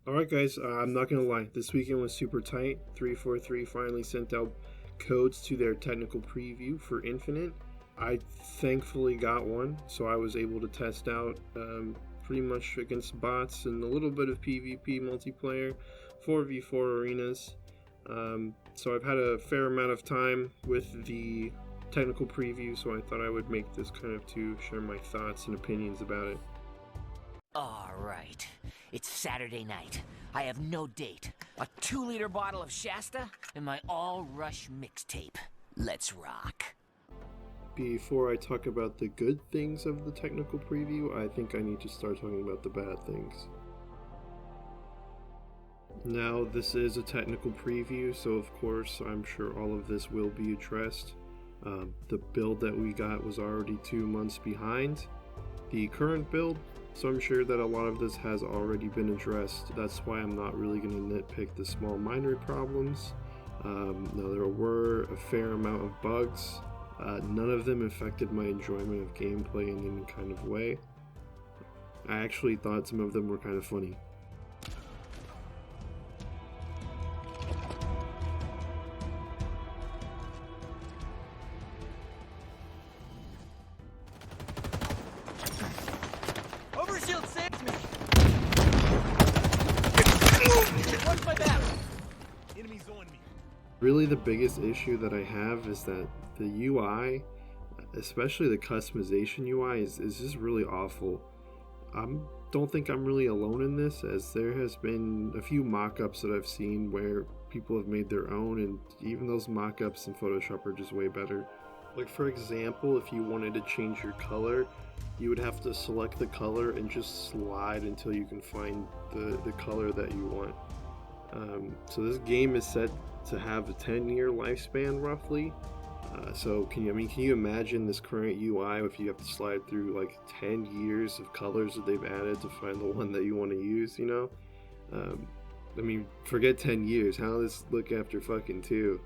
Alright, guys, I'm not gonna lie. This weekend was super tight. 343 finally sent out codes to their technical preview for Infinite. I thankfully got one, so I was able to test out pretty much against bots and a little bit of PvP multiplayer, 4v4 arenas. So I've had a fair amount of time with the technical preview, so I thought I would make this kind of to share my thoughts and opinions about it. All right. It's Saturday night. I have no date, a 2-liter bottle of Shasta, and my all-rush mixtape. Let's rock. Before I talk about the good things of the technical preview, I think I need to start talking about the bad things. Now, this is a technical preview, so of course, I'm sure all of this will be addressed. The build that we got was already 2 months behind the current build, so I'm sure that a lot of this has already been addressed. That's why I'm not really going to nitpick the small minor problems. Now, there were a fair amount of bugs. None of them affected my enjoyment of gameplay in any kind of way. I actually thought some of them were kind of funny. Overshield saves me! What's my back? Enemies on me. Really, the biggest issue that I have is that the UI, especially the customization UI, is just really awful. I don't think I'm really alone in this, as there has been a few mock-ups that I've seen where people have made their own, and even those mock-ups in Photoshop are just way better. Like, for example, if you wanted to change your color, you would have to select the color and just slide until you can find the color that you want. So this game is set to have a 10-year lifespan roughly. So can you imagine this current UI if you have to slide through like 10 years of colors that they've added to find the one that you want to use, you know? Forget 10 years. How does this look after fucking 2?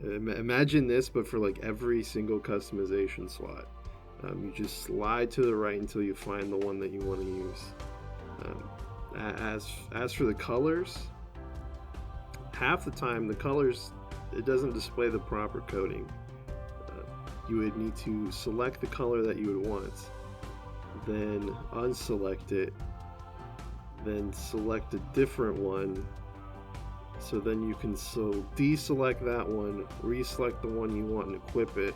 Imagine this, but for like every single customization slot. You just slide to the right until you find the one that you want to use. As for the colors, half the time the colors, it doesn't display the proper coding. You would need to select the color that you would want, then unselect it, then select a different one, so then you can deselect that one, reselect the one you want and equip it.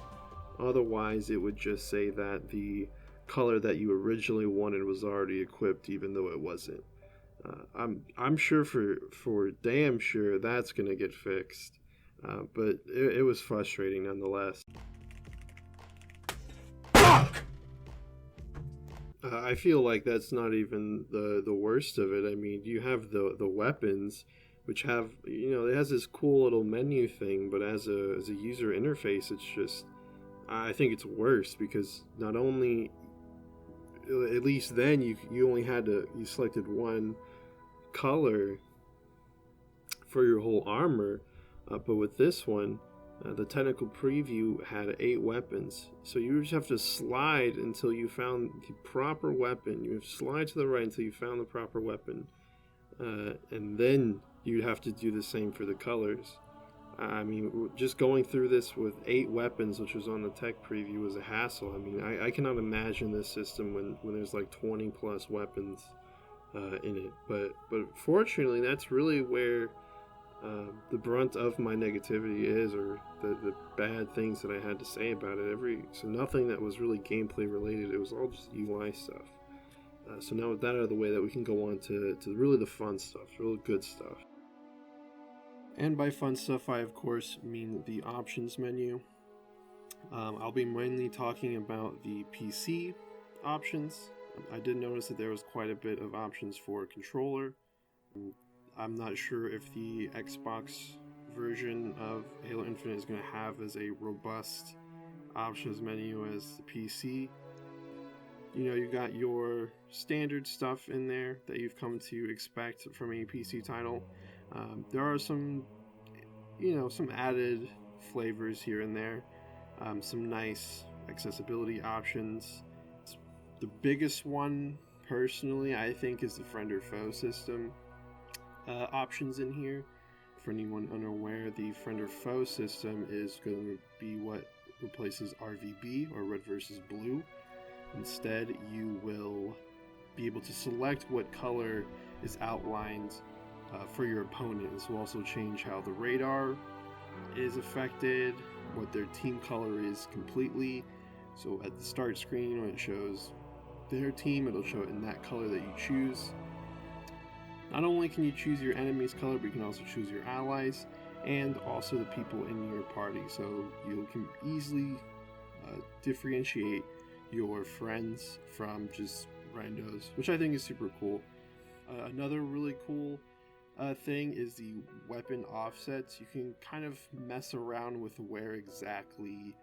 Otherwise it would just say that the color that you originally wanted was already equipped even though it wasn't. I'm sure for damn sure that's gonna get fixed, but it was frustrating nonetheless. I feel like that's not even the worst of it. I mean, you have the weapons, which have, it has this cool little menu thing, but as a user interface, it's just, I think it's worse because not only, at least then you only you selected one color for your whole armor, but with this one, the technical preview had 8 weapons, so you just have to slide until you found the proper weapon. You have to slide to the right until you found the proper weapon, and then you'd have to do the same for the colors. I mean, just going through this with 8 weapons, which was on the tech preview, was a hassle. I mean, I cannot imagine this system when there's like 20 plus weapons in it. But fortunately, that's really where the brunt of my negativity is, or the bad things that I had to say about it. So nothing that was really gameplay related. It was all just UI stuff. So now with that out of the way, that we can go on to really the fun stuff, really good stuff. And by fun stuff, I of course mean the options menu. I'll be mainly talking about the PC options. I did notice that there was quite a bit of options for a controller. I'm not sure if the Xbox version of Halo Infinite is going to have as a robust options menu as the PC. You got your standard stuff in there that you've come to expect from a PC title. There are some added flavors here and there. Some nice accessibility options. The biggest one, personally, I think, is the friend or foe system. options in here. For anyone unaware, the friend or foe system is going to be what replaces RVB, or red versus blue. Instead, you will be able to select what color is outlined for your opponent. This will also change how the radar is affected, what their team color is completely. So at the start screen, when it shows their team, it'll show it in that color that you choose. Not only can you choose your enemy's color, but you can also choose your allies and also the people in your party. So you can easily differentiate your friends from just randos, which I think is super cool. Another really cool thing is the weapon offsets. You can kind of mess around with where exactly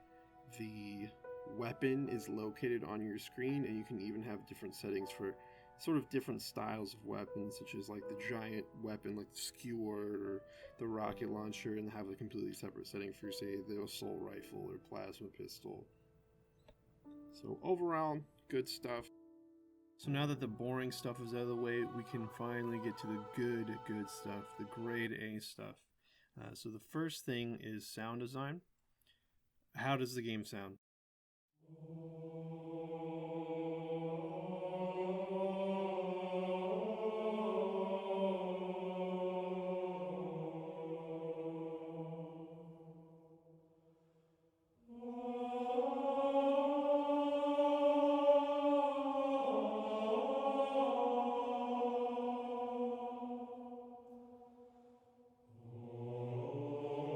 the weapon is located on your screen, and you can even have different settings for sort of different styles of weapons, such as like the giant weapon like the skewer or the rocket launcher, and have a completely separate setting for, say, the assault rifle or plasma pistol. So overall, good stuff. So now that the boring stuff is out of the way, we can finally get to the good stuff, the grade A stuff. So the first thing is sound design. How does the game sound?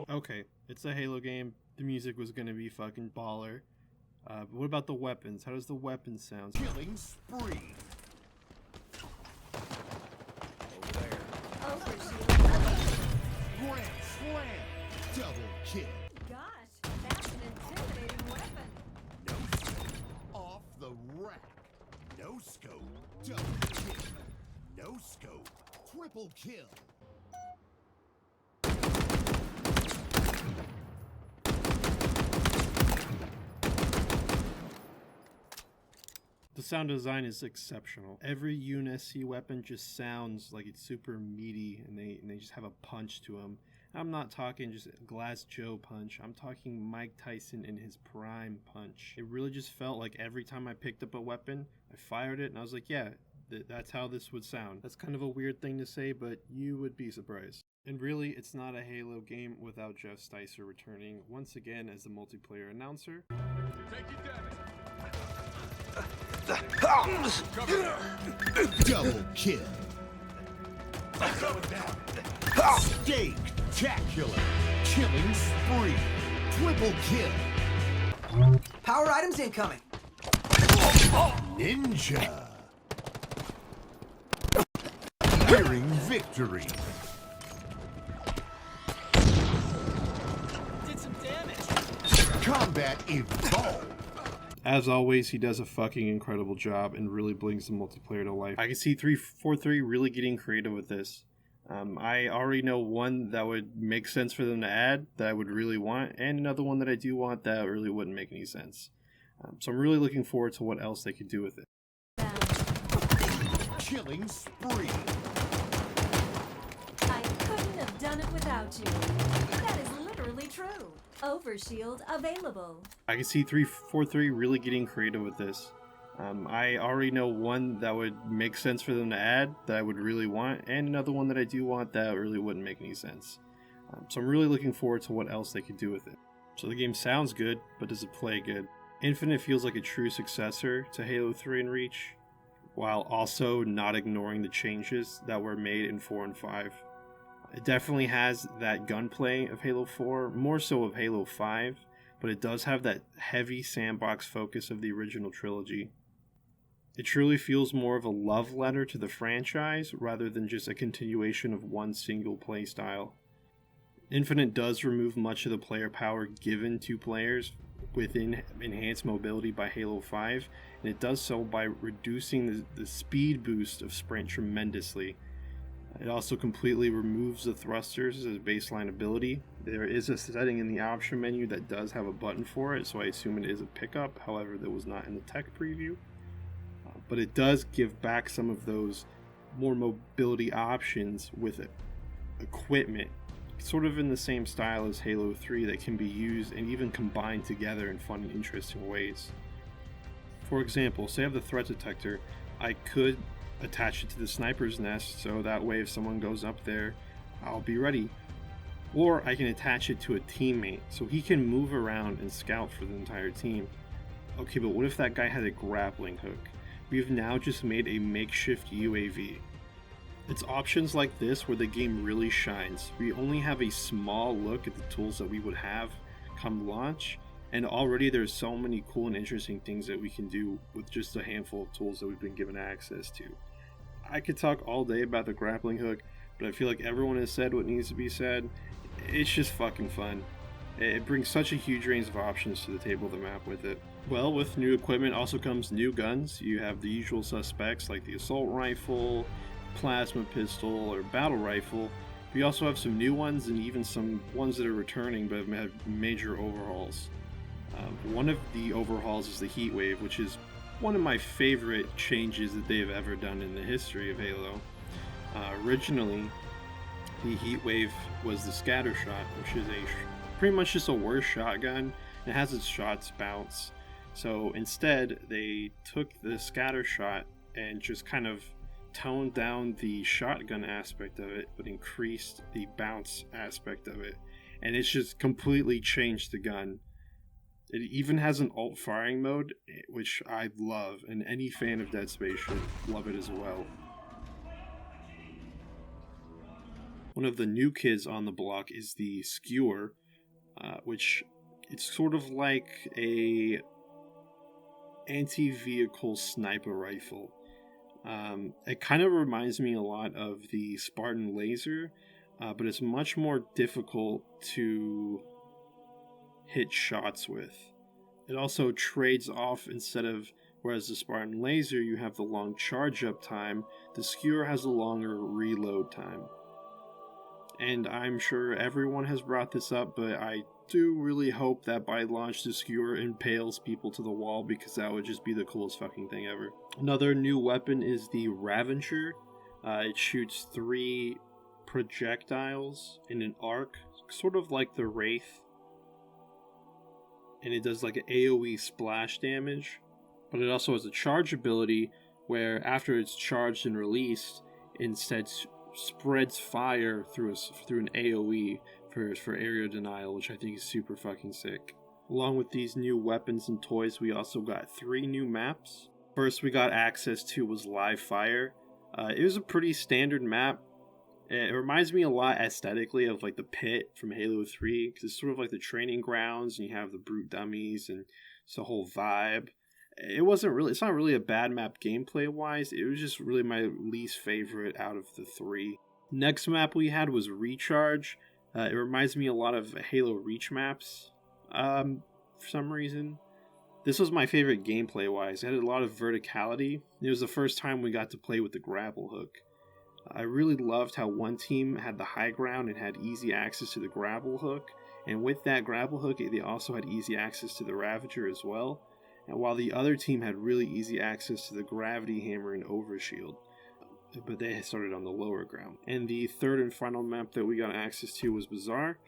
Okay, it's a Halo game. The music was gonna be fucking baller. But what about the weapons? How does the weapon sound? Killing spree. Over there. Grand slam. Double kill. Gosh, that's an intimidating weapon. No scope. Off the rack. No scope. Double kill. No scope. Triple kill. The sound design is exceptional. Every UNSC weapon just sounds like it's super meaty, and they just have a punch to them. I'm not talking just Glass Joe punch. I'm talking Mike Tyson in his prime punch. It really just felt like every time I picked up a weapon, I fired it, and I was like, yeah, that's how this would sound. That's kind of a weird thing to say, but you would be surprised. And really, it's not a Halo game without Jeff Sticer returning once again as the multiplayer announcer. Take your damage. Double kill. Steak-tacular. Killing spree. Triple kill. Power items incoming. Ninja. Nearing victory. Did some damage. Combat evolved. As always, he does a fucking incredible job and really brings the multiplayer to life. I can see 343 really getting creative with this. I already know one that would make sense for them to add that I would really want, and another one that I do want that really wouldn't make any sense. So I'm really looking forward to what else they could do with it. Killing spree. I couldn't have done it without you. That is literally true. Overshield available. I can see 343 really getting creative with this. I already know one that would make sense for them to add that I would really want, and another one that I do want that really wouldn't make any sense. So I'm really looking forward to what else they could do with it. So the game sounds good, but does it play good? Infinite feels like a true successor to Halo 3 and Reach, while also not ignoring the changes that were made in 4 and 5. It definitely has that gunplay of Halo 4, more so of Halo 5, but it does have that heavy sandbox focus of the original trilogy. It truly feels more of a love letter to the franchise rather than just a continuation of one single play style. Infinite does remove much of the player power given to players within enhanced mobility by Halo 5, and it does so by reducing the speed boost of Sprint tremendously. It also completely removes the thrusters as a baseline ability. There is a setting in the option menu that does have a button for it, so I assume it is a pickup, however that was not in the tech preview. But it does give back some of those more mobility options with equipment, sort of in the same style as Halo 3, that can be used and even combined together in fun and interesting ways. For example, say I have the threat detector, I could attach it to the sniper's nest so that way if someone goes up there, I'll be ready. Or I can attach it to a teammate so he can move around and scout for the entire team. Okay, but what if that guy had a grappling hook? We've now just made a makeshift UAV. It's options like this where the game really shines. We only have a small look at the tools that we would have come launch, and already there's so many cool and interesting things that we can do with just a handful of tools that we've been given access to. I could talk all day about the grappling hook, but I feel like everyone has said what needs to be said. It's just fucking fun. It brings such a huge range of options to the table of the map with it. Well, with new equipment also comes new guns. You have the usual suspects like the assault rifle, plasma pistol, or battle rifle. We also have some new ones and even some ones that are returning but have had major overhauls. One of the overhauls is the Heat Wave, which is one of my favorite changes that they have ever done in the history of Halo. Originally, the Heat Wave was the Scatter Shot, which is pretty much just a worse shotgun. It has its shots bounce. So instead, they took the Scatter Shot and just kind of toned down the shotgun aspect of it, but increased the bounce aspect of it. And it's just completely changed the gun. It even has an alt firing mode, which I love, and any fan of Dead Space should love it as well. One of the new kids on the block is the Skewer, which it's sort of like a anti-vehicle sniper rifle. It kind of reminds me a lot of the Spartan Laser, but it's much more difficult to hit shots with. It also trades off whereas the Spartan Laser you have the long charge up time, the Skewer has a longer reload time. And I'm sure everyone has brought this up, but I do really hope that by launch the Skewer impales people to the wall, because that would just be the coolest fucking thing ever. Another new weapon is the Ravager. It shoots 3 projectiles in an arc, sort of like the Wraith. And it does like an AoE splash damage, but it also has a charge ability where after it's charged and released, instead spreads fire through an AoE for area denial, which I think is super fucking sick. Along with these new weapons and toys, we also got 3 new maps. First we got access to was Live Fire. It was a pretty standard map. It reminds me a lot aesthetically of like the Pit from Halo 3, because it's sort of like the training grounds and you have the brute dummies and it's the whole vibe. It's not really a bad map gameplay wise, it was just really my least favorite out of the 3. Next map we had was Recharge. It reminds me a lot of Halo Reach maps for some reason. This was my favorite gameplay wise. It had a lot of verticality. It was the first time we got to play with the grapple hook. I really loved how one team had the high ground and had easy access to the grapple hook, and with that grapple hook they also had easy access to the Ravager as well, and while the other team had really easy access to the gravity hammer and overshield, but they started on the lower ground. And the third and final map that we got access to was Bazaar.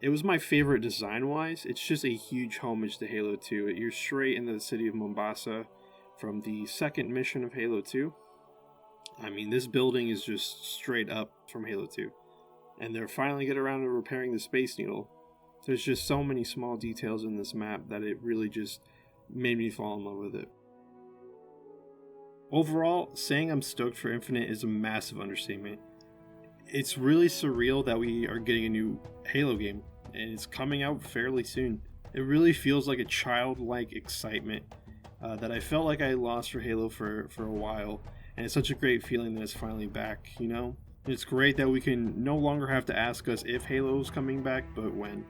It was my favorite design wise. It's just a huge homage to Halo 2. You're straight into the city of Mombasa from the second mission of Halo 2. I mean, this building is just straight up from Halo 2. And they're finally getting around to repairing the Space Needle. There's just so many small details in this map that it really just made me fall in love with it. Overall, saying I'm stoked for Infinite is a massive understatement. It's really surreal that we are getting a new Halo game, and it's coming out fairly soon. It really feels like a childlike excitement that I felt like I lost for Halo for a while. And it's such a great feeling that it's finally back, you know? It's great that we can no longer have to ask us if Halo is coming back, but when.